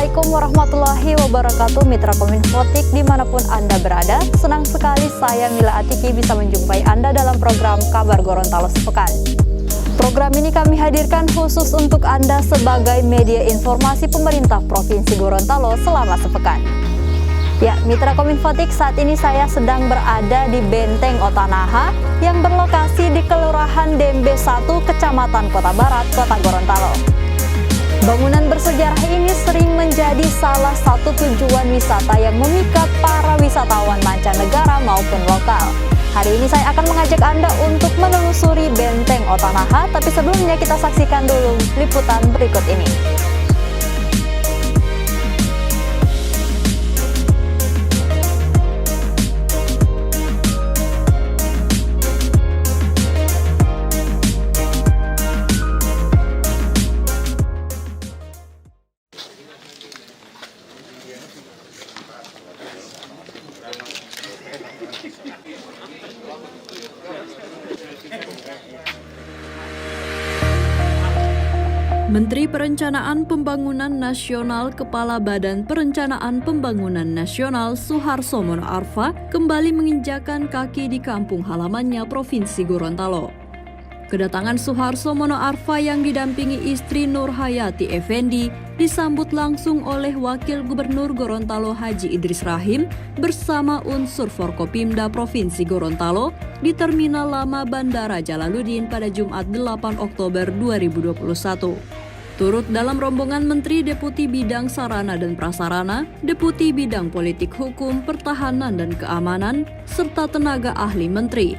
Assalamualaikum warahmatullahi wabarakatuh, Mitra Kominfotik dimanapun Anda berada. Senang sekali saya Mila Atiki bisa menjumpai Anda dalam program Kabar Gorontalo Sepekan. Program ini kami hadirkan khusus untuk Anda sebagai media informasi pemerintah Provinsi Gorontalo selama sepekan. Ya, Mitra Kominfotik, saat ini saya sedang berada di Benteng Otanaha yang berlokasi di Kelurahan Dembe 1, Kecamatan Kota Barat, Kota Gorontalo. Bangunan bersejarah ini sering menjadi salah satu tujuan wisata yang memikat para wisatawan mancanegara maupun lokal. Hari ini saya akan mengajak Anda untuk menelusuri Benteng Otanaha, tapi sebelumnya kita saksikan dulu liputan berikut ini. Menteri Perencanaan Pembangunan Nasional Kepala Badan Perencanaan Pembangunan Nasional Suharso Mono Arfa kembali menginjakan kaki di kampung halamannya Provinsi Gorontalo. Kedatangan Suharso Mono Arfa yang didampingi istri Nur Hayati Effendi disambut langsung oleh Wakil Gubernur Gorontalo Haji Idris Rahim bersama unsur Forkopimda Provinsi Gorontalo di Terminal Lama Bandara Jalaluddin pada Jumat 8 Oktober 2021. Turut dalam rombongan Menteri Deputi Bidang Sarana dan Prasarana, Deputi Bidang Politik Hukum, Pertahanan dan Keamanan, serta tenaga ahli menteri.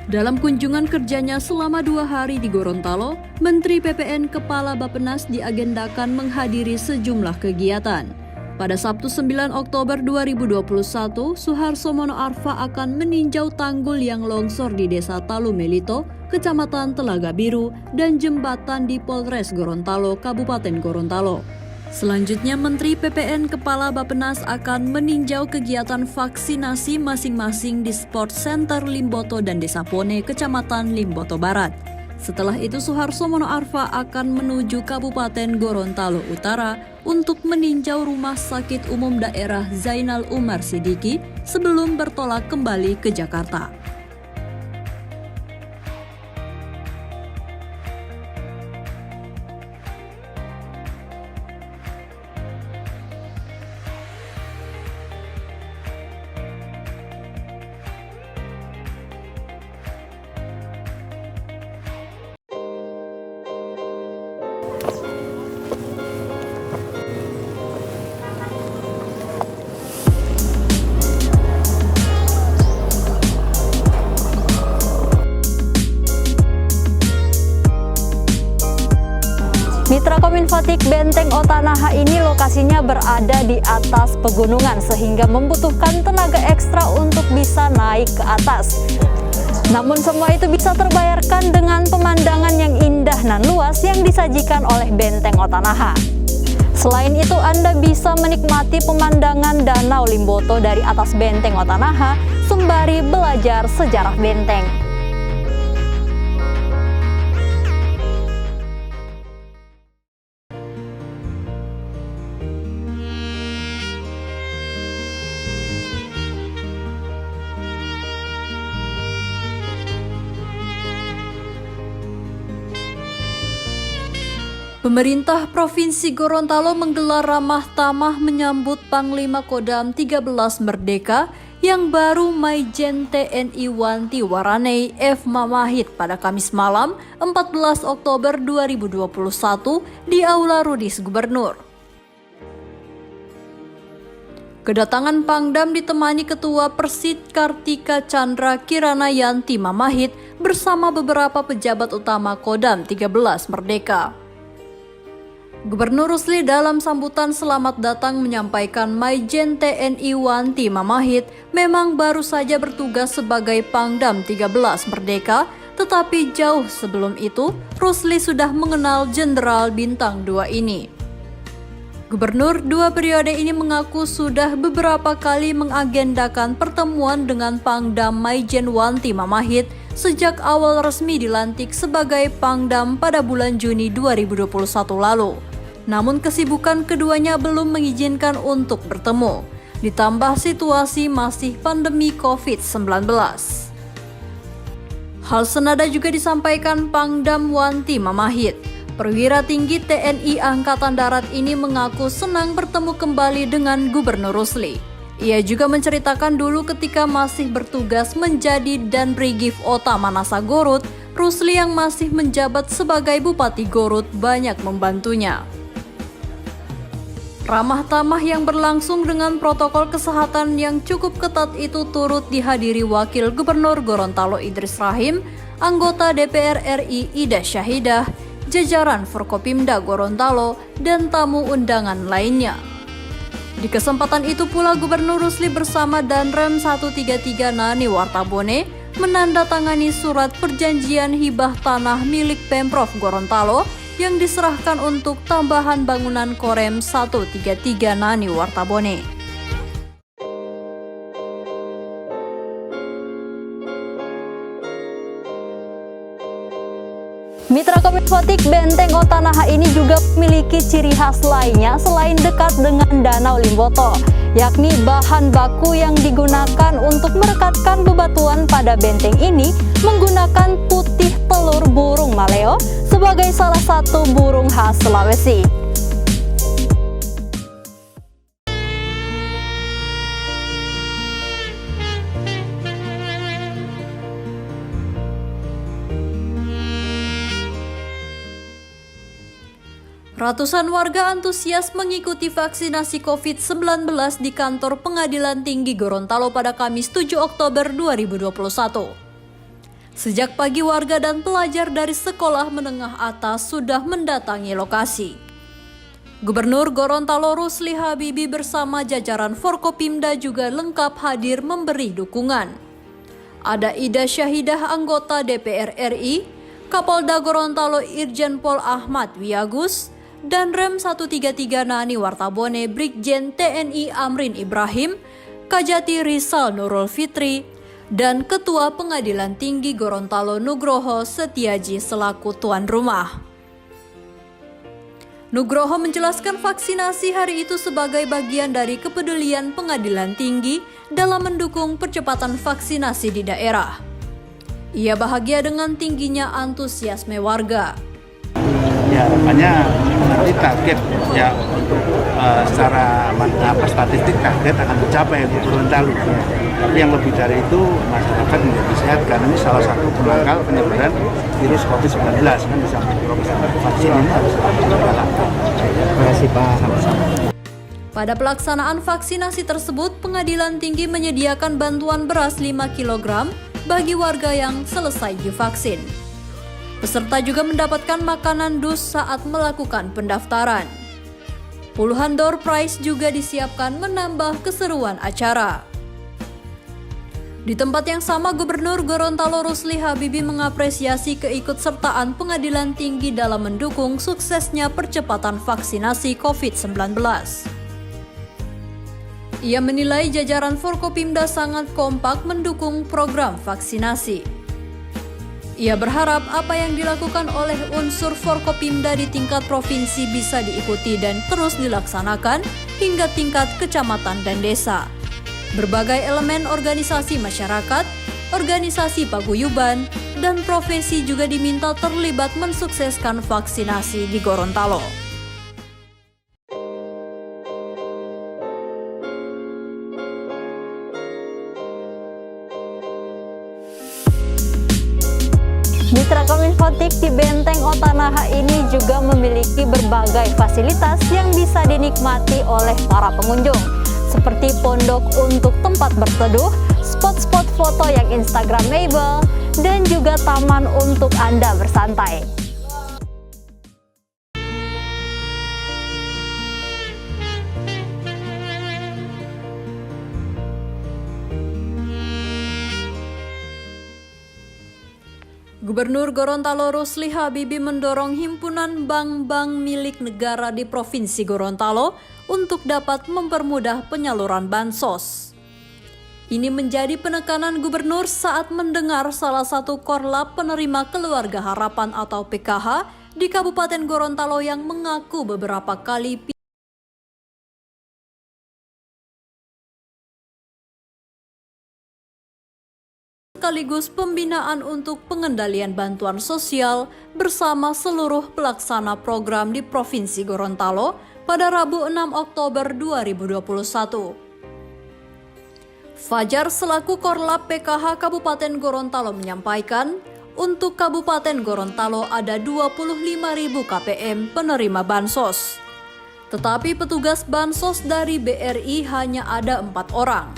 Dalam kunjungan kerjanya selama 2 hari di Gorontalo, Menteri PPN Kepala Bappenas diagendakan menghadiri sejumlah kegiatan. Pada Sabtu 9 Oktober 2021, Suharso Mono Arfa akan meninjau tanggul yang longsor di Desa Talumelito, Kecamatan Telaga Biru, dan jembatan di Polres Gorontalo, Kabupaten Gorontalo. Selanjutnya, Menteri PPN Kepala Bappenas akan meninjau kegiatan vaksinasi masing-masing di Sport Center Limboto dan Desa Pone, Kecamatan Limboto Barat. Setelah itu, Suharso Mono Arfa akan menuju Kabupaten Gorontalo Utara untuk meninjau Rumah Sakit Umum Daerah Zainal Umar Sidiki sebelum bertolak kembali ke Jakarta. Mitra Kominfotik, Benteng Otanaha ini lokasinya berada di atas pegunungan sehingga membutuhkan tenaga ekstra untuk bisa naik ke atas. Namun semua itu bisa terbayarkan dengan pemandangan yang indah dan luas yang disajikan oleh Benteng Otanaha. Selain itu, Anda bisa menikmati pemandangan Danau Limboto dari atas Benteng Otanaha sembari belajar sejarah benteng. Pemerintah Provinsi Gorontalo menggelar ramah tamah menyambut Panglima Kodam 13 Merdeka yang baru Maijen TNI Wanti Waranei F. Mamahit pada Kamis malam 14 Oktober 2021 di Aula Rudis Gubernur. Kedatangan Pangdam ditemani Ketua Persid Kartika Chandra Kirana Yanti Mamahit bersama beberapa pejabat utama Kodam 13 Merdeka. Gubernur Rusli dalam sambutan selamat datang menyampaikan Maijen TNI Wanti Mamahit memang baru saja bertugas sebagai Pangdam 13 Merdeka, tetapi jauh sebelum itu Rusli sudah mengenal Jenderal Bintang 2 ini. Gubernur 2 periode ini mengaku sudah beberapa kali mengagendakan pertemuan dengan Pangdam Maijen Wanti Mamahit sejak awal resmi dilantik sebagai Pangdam pada bulan Juni 2021 lalu. Namun kesibukan keduanya belum mengizinkan untuk bertemu, ditambah situasi masih pandemi COVID-19. Hal senada juga disampaikan Pangdam Wanti Mamahit. Perwira tinggi TNI Angkatan Darat ini mengaku senang bertemu kembali dengan Gubernur Rusli. Ia juga menceritakan dulu ketika masih bertugas menjadi Danbrigif Ota Manasa Gorut, Rusli yang masih menjabat sebagai Bupati Gorut banyak membantunya. Ramah tamah yang berlangsung dengan protokol kesehatan yang cukup ketat itu turut dihadiri Wakil Gubernur Gorontalo Idris Rahim, anggota DPR RI Ida Syahidah, jajaran Forkopimda Gorontalo, dan tamu undangan lainnya. Di kesempatan itu pula Gubernur Rusli bersama Danrem 133 Nani Wartabone menandatangani surat perjanjian hibah tanah milik Pemprov Gorontalo yang diserahkan untuk tambahan bangunan Korem 133 Nani Wartabone. Mitra Kominfotik, Benteng Otanaha ini juga memiliki ciri khas lainnya selain dekat dengan Danau Limboto, yakni bahan baku yang digunakan untuk merekatkan bebatuan pada benteng ini menggunakan putih telur burung maleo sebagai salah satu burung khas Sulawesi. Ratusan warga antusias mengikuti vaksinasi COVID-19 di kantor Pengadilan Tinggi Gorontalo pada Kamis 7 Oktober 2021. Sejak pagi warga dan pelajar dari sekolah menengah atas sudah mendatangi lokasi. Gubernur Gorontalo Rusli Habibie bersama jajaran Forkopimda juga lengkap hadir memberi dukungan. Ada Ida Syahidah anggota DPR RI, Kapolda Gorontalo Irjen Pol Ahmad Wiyagus, Danrem 133 Nani Wartabone Brigjen TNI Amrin Ibrahim, Kajati Rizal Nurul Fitri, dan Ketua Pengadilan Tinggi Gorontalo Nugroho Setiaji selaku tuan rumah. Nugroho menjelaskan vaksinasi hari itu sebagai bagian dari kepedulian Pengadilan Tinggi dalam mendukung percepatan vaksinasi di daerah. Ia bahagia dengan tingginya antusiasme warga. Ya, harapannya nanti target ya untuk secara statistik target akan tercapai untuk Gorontalo. Tapi yang lebih dari itu masyarakat menjadi sehat karena ini salah satu penangkal penyebaran virus COVID-19 kan di samping vaksin ini harus dilakukan. Terima kasih Pak. Sama-sama. Pada pelaksanaan vaksinasi tersebut, Pengadilan Tinggi menyediakan bantuan beras 5 kg bagi warga yang selesai divaksin. Peserta juga mendapatkan makanan dus saat melakukan pendaftaran. Puluhan door prize juga disiapkan menambah keseruan acara. Di tempat yang sama, Gubernur Gorontalo Rusli Habibie mengapresiasi keikutsertaan Pengadilan Tinggi dalam mendukung suksesnya percepatan vaksinasi COVID-19. Ia menilai jajaran Forkopimda sangat kompak mendukung program vaksinasi. Ia berharap apa yang dilakukan oleh unsur Forkopimda di tingkat provinsi bisa diikuti dan terus dilaksanakan hingga tingkat kecamatan dan desa. Berbagai elemen organisasi masyarakat, organisasi paguyuban, dan profesi juga diminta terlibat mensukseskan vaksinasi di Gorontalo. Mitra Kominfotik, di Benteng Otanaha ini juga memiliki berbagai fasilitas yang bisa dinikmati oleh para pengunjung, seperti pondok untuk tempat berteduh, spot-spot foto yang instagramable, dan juga taman untuk Anda bersantai. Gubernur Gorontalo Rusli Habibie mendorong himpunan bank-bank milik negara di Provinsi Gorontalo untuk dapat mempermudah penyaluran bansos. Ini menjadi penekanan gubernur saat mendengar salah satu korlap penerima Keluarga Harapan atau PKH di Kabupaten Gorontalo yang mengaku beberapa kali sekaligus pembinaan untuk pengendalian bantuan sosial bersama seluruh pelaksana program di Provinsi Gorontalo pada Rabu 6 Oktober 2021. Fajar selaku Korlap PKH Kabupaten Gorontalo menyampaikan, untuk Kabupaten Gorontalo ada 25.000 KPM penerima bansos. Tetapi petugas bansos dari BRI hanya ada 4 orang.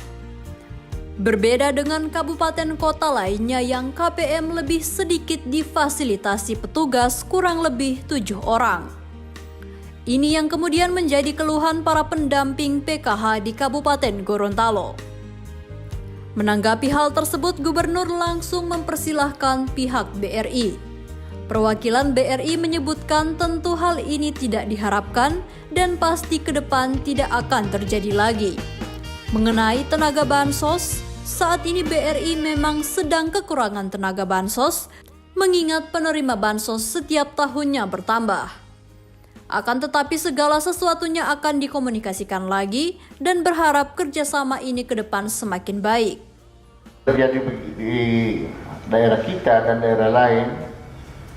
Berbeda dengan kabupaten kota lainnya yang KPM lebih sedikit difasilitasi petugas kurang lebih 7 orang. Ini yang kemudian menjadi keluhan para pendamping PKH di Kabupaten Gorontalo. Menanggapi hal tersebut, Gubernur langsung mempersilahkan pihak BRI. Perwakilan BRI menyebutkan tentu hal ini tidak diharapkan dan pasti ke depan tidak akan terjadi lagi. Mengenai tenaga bansos, saat ini BRI memang sedang kekurangan tenaga bansos, mengingat penerima bansos setiap tahunnya bertambah. Akan tetapi segala sesuatunya akan dikomunikasikan lagi dan berharap kerjasama ini ke depan semakin baik. Terjadi di daerah kita dan daerah lain,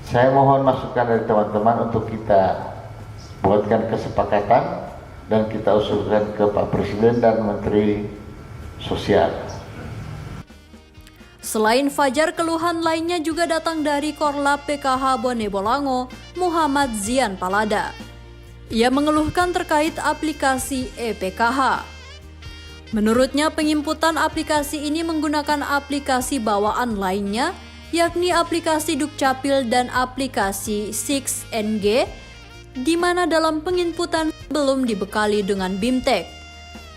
saya mohon masukan dari teman-teman untuk kita buatkan kesepakatan dan kita usulkan ke Pak Presiden dan Menteri Sosial. Selain Fajar, keluhan lainnya juga datang dari Korlap PKH Bone Bolango, Muhammad Zian Palada. Ia mengeluhkan terkait aplikasi e-PKH. Menurutnya, penginputan aplikasi ini menggunakan aplikasi bawaan lainnya, yakni aplikasi Dukcapil dan aplikasi 6NG, di mana dalam penginputan belum dibekali dengan BIMTEK.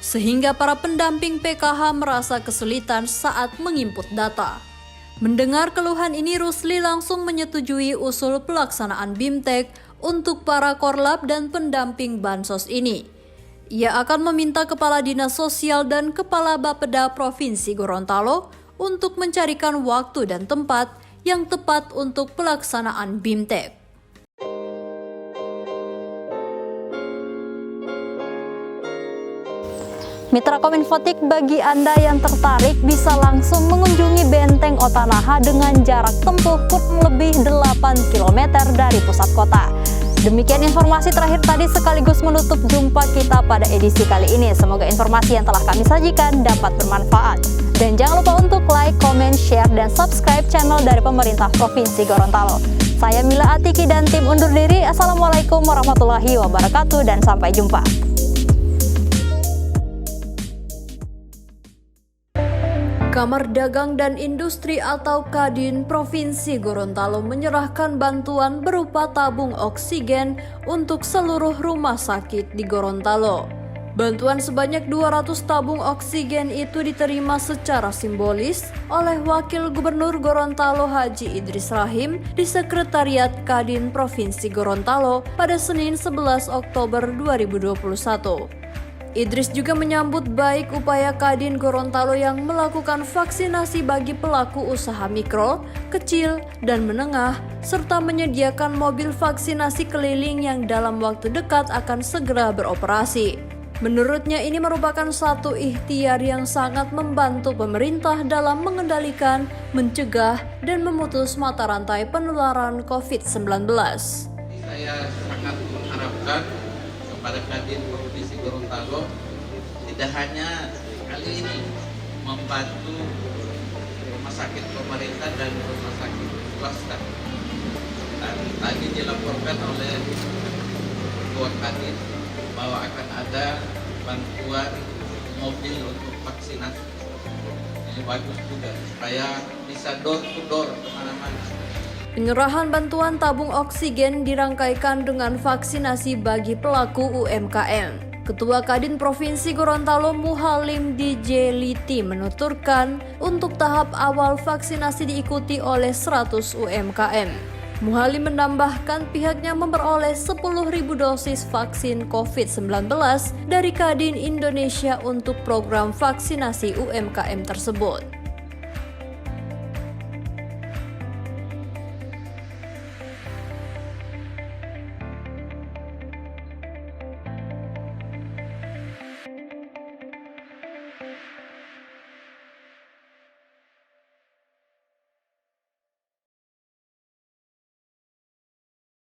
Sehingga para pendamping PKH merasa kesulitan saat menginput data. Mendengar keluhan ini, Rusli langsung menyetujui usul pelaksanaan BIMTEK untuk para korlap dan pendamping bansos ini. Ia akan meminta Kepala Dinas Sosial dan Kepala Bapeda Provinsi Gorontalo untuk mencarikan waktu dan tempat yang tepat untuk pelaksanaan BIMTEK. Mitra Kominfotik, bagi Anda yang tertarik bisa langsung mengunjungi Benteng Otanaha dengan jarak tempuh kurang lebih 8 km dari pusat kota. Demikian informasi terakhir tadi sekaligus menutup jumpa kita pada edisi kali ini. Semoga informasi yang telah kami sajikan dapat bermanfaat. Dan jangan lupa untuk like, comment, share, dan subscribe channel dari pemerintah Provinsi Gorontalo. Saya Mila Atiki dan tim undur diri. Assalamualaikum warahmatullahi wabarakatuh dan sampai jumpa. Kamar Dagang dan Industri atau Kadin Provinsi Gorontalo menyerahkan bantuan berupa tabung oksigen untuk seluruh rumah sakit di Gorontalo. Bantuan sebanyak 200 tabung oksigen itu diterima secara simbolis oleh Wakil Gubernur Gorontalo Haji Idris Rahim di Sekretariat Kadin Provinsi Gorontalo pada Senin 11 Oktober 2021. Idris juga menyambut baik upaya Kadin Gorontalo yang melakukan vaksinasi bagi pelaku usaha mikro, kecil, dan menengah, serta menyediakan mobil vaksinasi keliling yang dalam waktu dekat akan segera beroperasi. Menurutnya ini merupakan satu ikhtiar yang sangat membantu pemerintah dalam mengendalikan, mencegah, dan memutus mata rantai penularan COVID-19. Saya sangat mengharapkan kepada Kadin Provinsi Gorontalo tidak hanya kali ini membantu rumah sakit pemerintah dan rumah sakit swasta. Dan tadi dilaporkan oleh Ketua Kadin bahwa akan ada bantuan mobil untuk vaksinasi. Ini bagus juga supaya bisa door to door kemana-mana. Penyerahan bantuan tabung oksigen dirangkaikan dengan vaksinasi bagi pelaku UMKM. Ketua Kadin Provinsi Gorontalo Muhalim DJ Liti menuturkan untuk tahap awal vaksinasi diikuti oleh 100 UMKM. Muhalim menambahkan pihaknya memperoleh 10.000 dosis vaksin COVID-19 dari Kadin Indonesia untuk program vaksinasi UMKM tersebut.